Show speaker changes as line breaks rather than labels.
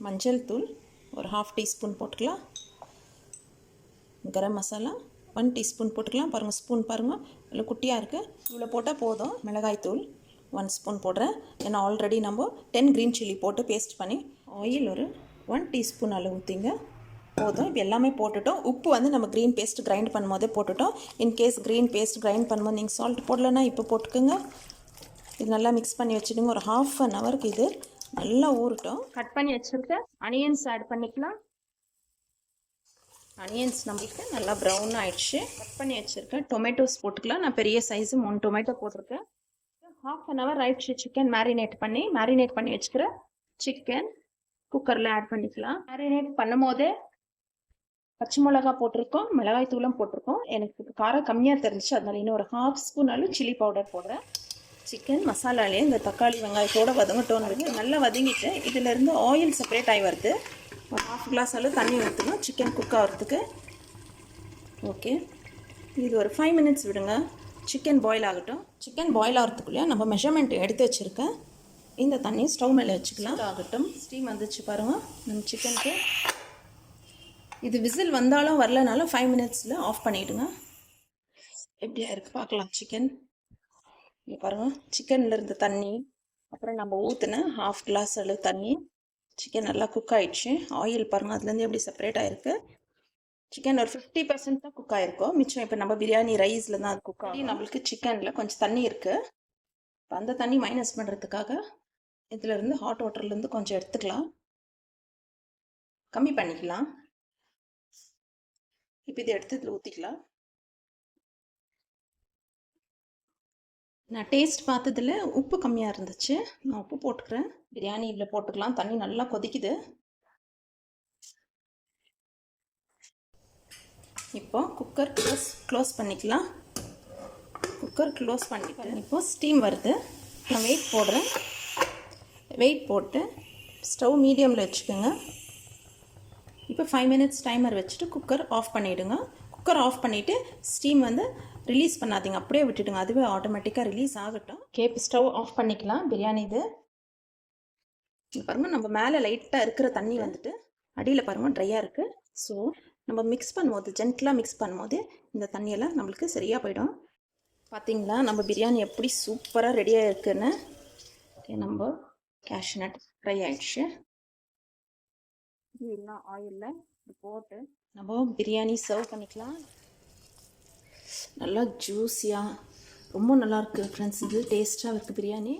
மஞ்சள் தூள் ஒரு 1/2 டீஸ்பூன் போட்டுக்கலாம். கரம் மசாலா 1 டீஸ்பூன் போட்டுக்கலாம். பாருங்கள், ஸ்பூன் பாருங்கள், இவ்வளோ குட்டியாக இருக்குது. இவ்வளோ போட்டால் போதும். மிளகாய் தூள் 1 ஸ்பூன் போடுறேன். ஏன்னா ஆல்ரெடி நம்ம 10 க்ரீன் சில்லி போட்டு பேஸ்ட் பண்ணி. ஆயில் ஒரு 1 டீஸ்பூன் அளவு ஊற்றிங்க, போதும். இப்போ எல்லாமே போட்டுட்டோம். உப்பு வந்து நம்ம க்ரீன் பேஸ்ட் கிரைண்ட் பண்ணும்போதே போட்டுட்டோம். இன்கேஸ் க்ரீன் பேஸ்ட் கிரைண்ட் பண்ணும்போது நீங்கள் சால்ட் போடலைன்னா இப்போ போட்டுக்கோங்க. இது நல்லா மிக்ஸ் பண்ணி வச்சுடுங்க. ஒரு 1/2 ஹவருக்கு இது நல்லா ஊறட்டும்.
கட் பண்ணி வச்சுருக்க அனியன்ஸ் ஆட் பண்ணிக்கலாம்.
அனியன்ஸ் நம்மளுக்கு நல்லா ப்ரௌன் ஆகிடுச்சு. கட் பண்ணி வச்சுருக்கேன் டொமேட்டோஸ் போட்டுக்கலாம். நான் பெரிய சைஸு 3 டொமேட்டோ போட்டிருக்கேன்.
1/2 ஹவர் ஆயிடுச்சு. சிக்கன் மேரினேட் பண்ணி வச்சுக்கிற சிக்கன் குக்கரில் ஆட் பண்ணிக்கலாம். மேரினேட் பண்ணும் போதே பச்சை மிளகா போட்டிருக்கோம், மிளகாய் தூளும் போட்டிருக்கோம். எனக்கு காரம் கம்மியாக தெரிஞ்சிச்சு, அதனால இன்னும் ஒரு 1/2 ஸ்பூன் அளவு சில்லி பவுடர் போடுறேன்.
சிக்கன் மசாலாலே இந்த தக்காளி வெங்காயத்தோடு வதங்கட்டோன்னு இருக்குது. நல்லா வதங்கிட்டு இதிலேருந்து ஆயில் செப்பரேட் ஆகி வருது. ஒரு 1/2 கிளாஸ் அளவு தண்ணி ஊற்றணும் சிக்கன் குக் ஆகிறதுக்கு. ஓகே, இது ஒரு 5 மினிட்ஸ் விடுங்க. சிக்கன் பாயில் ஆகட்டும். சிக்கன் பாயில் ஆகிறதுக்குள்ளே நம்ம மெஷர்மெண்ட் எடுத்து வச்சுருக்கேன். இந்த தண்ணியை ஸ்டவ் மேலே வச்சுக்கலாம். ஆகட்டும். ஸ்டீம் வந்துச்சு பாருங்கள் நம்ம சிக்கனுக்கு. இது விசில் வந்தாலும் வரலனாலும் 5 மினிட்ஸில் ஆஃப் பண்ணிவிடுங்க. எப்படியா இருக்குது பார்க்கலாம். சிக்கன் இங்கே பாருங்கள், சிக்கனில் இருந்த தண்ணி, அப்புறம் நம்ம ஊற்றின 1/2 கிளாஸ் அளவு தண்ணி, சிக்கன் நல்லா குக் ஆகிடுச்சு. ஆயில் பாருங்கள், அதுலேருந்து எப்படி செப்பரேட் ஆகிருக்கு. சிக்கன் ஒரு 50% தான் குக் ஆகிருக்கும். மிச்சம் இப்போ நம்ம பிரியாணி ரைஸில் தான் அது குக் ஆகி. நம்மளுக்கு சிக்கனில் கொஞ்சம் தண்ணி இருக்குது. இப்போ அந்த தண்ணி மைனஸ் பண்ணுறதுக்காக இதிலேருந்து ஹாட் வாட்டர்லேருந்து கொஞ்சம் எடுத்துக்கலாம், கம்மி பண்ணிக்கலாம். இப்போ இதை எடுத்து இதில் ஊற்றிக்கலாம். நான் டேஸ்ட் பார்த்ததில் உப்பு கம்மியாக இருந்துச்சு, நான் உப்பு போட்டுக்கிறேன். பிரியாணி இதில் போட்டுக்கலாம். தண்ணி நல்லா கொதிக்குது. இப்போ குக்கர் க்ளோஸ் பண்ணிக்கலாம். குக்கர் க்ளோஸ் பண்ணிட்டு இப்போ ஸ்டீம் வருது. நான் வெயிட் போடுறேன். வெயிட் போட்டு ஸ்டவ் மீடியமில் வச்சுக்கோங்க. இப்போ 5 மினிட்ஸ் டைமர் வச்சுட்டு குக்கர் ஆஃப் பண்ணிவிடுங்க. குக்கர் ஆஃப் பண்ணிவிட்டு ஸ்டீம் வந்து ரிலீஸ் பண்ணாதீங்க, அப்படியே விட்டுடுங்க. அதுவே ஆட்டோமேட்டிக்காக ரிலீஸ் ஆகட்டும். கேப் ஸ்டவ் ஆஃப் பண்ணிக்கலாம். பிரியாணி இது பாருங்கள், நம்ம மேலே லைட்டாக இருக்கிற தண்ணி வந்துட்டு அடியில் பாருங்கள் ட்ரையாக இருக்குது. ஸோ நம்ம மிக்ஸ் பண்ணும்போது, ஜென்டலாக மிக்ஸ் பண்ணும்போது இந்த தண்ணியெல்லாம் நம்மளுக்கு சரியாக போயிடும். பார்த்திங்களா நம்ம பிரியாணி எப்படி சூப்பராக ரெடியாக இருக்குன்னு. நம்ம கேஷ்நட் ஃப்ரை ஆகிடுச்சு.
எல்லாம் ஆயிலில் போட்டு
நம்ம பிரியாணி சர்வ் பண்ணிக்கலாம். நல்லா ஜூஸியாக ரொம்ப நல்லாயிருக்கு ஃப்ரெண்ட்ஸ். இது டேஸ்ட்டாக இருக்குது பிரியாணி.